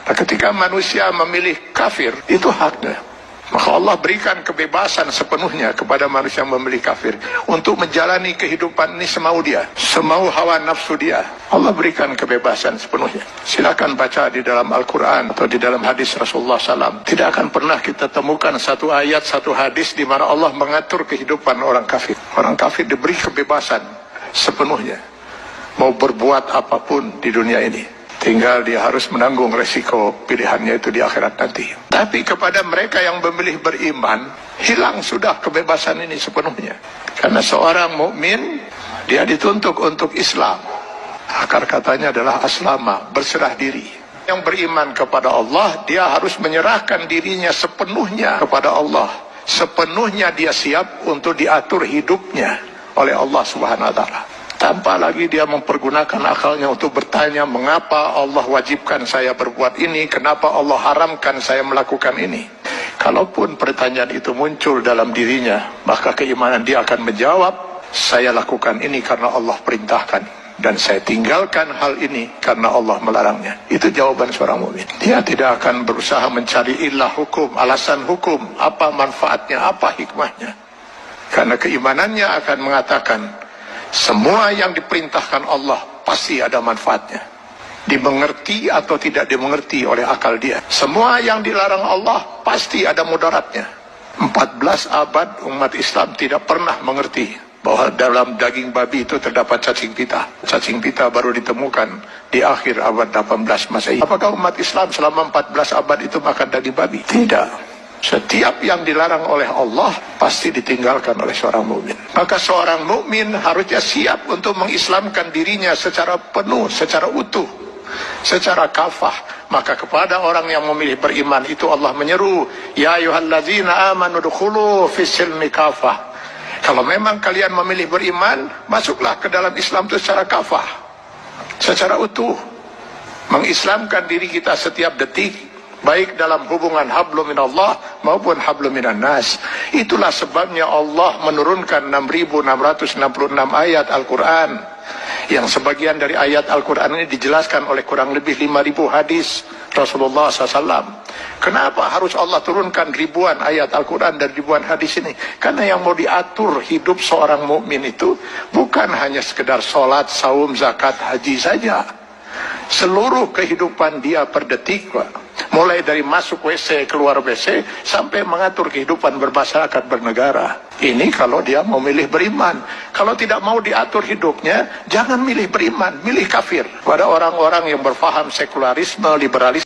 Nah, ketika manusia memilih kafir, itu haknya. Maka Allah berikan kebebasan sepenuhnya kepada manusia yang memilih kafir untuk menjalani kehidupan ini semau dia, semau hawa nafsu dia. Allah berikan kebebasan sepenuhnya. Silakan baca di dalam Al-Quran atau di dalam hadis Rasulullah SAW. Tidak akan pernah kita temukan satu ayat, satu hadis di mana Allah mengatur kehidupan orang kafir. Orang kafir diberi kebebasan sepenuhnya, mau berbuat apapun di dunia ini. Tinggal dia harus menanggung resiko pilihannya itu di akhirat nanti. Tapi kepada mereka yang memilih beriman, hilang sudah kebebasan ini sepenuhnya. Karena seorang mukmin dia dituntut untuk Islam. Akar katanya adalah aslama, berserah diri. Yang beriman kepada Allah, dia harus menyerahkan dirinya sepenuhnya kepada Allah. Sepenuhnya dia siap untuk diatur hidupnya oleh Allah Subhanahu wa Ta'ala. Tanpa lagi dia mempergunakan akalnya untuk bertanya, mengapa Allah wajibkan saya berbuat ini, kenapa Allah haramkan saya melakukan ini. Kalaupun pertanyaan itu muncul dalam dirinya, maka keimanan dia akan menjawab, saya lakukan ini karena Allah perintahkan, dan saya tinggalkan hal ini karena Allah melarangnya. Itu jawaban seorang mukmin. Dia tidak akan berusaha mencari ilah hukum, alasan hukum, apa manfaatnya, apa hikmahnya. Karena keimanannya akan mengatakan, semua yang diperintahkan Allah pasti ada manfaatnya. Dimengerti atau tidak dimengerti oleh akal dia. Semua yang dilarang Allah pasti ada mudaratnya. 14 abad umat Islam tidak pernah mengerti bahwa dalam daging babi itu terdapat cacing pita. Cacing pita baru ditemukan di akhir abad 18 Masehi. Apakah umat Islam selama 14 abad itu makan daging babi? Tidak. Setiap yang dilarang oleh Allah pasti ditinggalkan oleh seorang mukmin. Maka seorang mukmin harusnya siap untuk mengislamkan dirinya secara penuh, secara utuh, secara kafah. Maka kepada orang yang memilih beriman itu Allah menyeru, ya ayyuhallazina amanu dukhulu fis-silmi kafah. Kalau memang kalian memilih beriman, masuklah ke dalam Islam itu secara kafah, secara utuh. Mengislamkan diri kita setiap detik, baik dalam hubungan hablum minallah maupun hablum minan nas. Itulah sebabnya Allah menurunkan 6.666 ayat Al-Quran, yang sebagian dari ayat Al-Quran ini dijelaskan oleh kurang lebih 5.000 hadis Rasulullah SAW. Kenapa harus Allah turunkan ribuan ayat Al-Quran dan ribuan hadis ini? Karena yang mau diatur hidup seorang mukmin itu bukan hanya sekedar sholat, saum, zakat, haji saja. Seluruh kehidupan dia per detik, mulai dari masuk WC, keluar WC, sampai mengatur kehidupan bermasyarakat, bernegara. Ini kalau dia mau milih beriman. Kalau tidak mau diatur hidupnya, jangan milih beriman, milih kafir. Pada orang-orang yang berfaham sekularisme, liberalisme,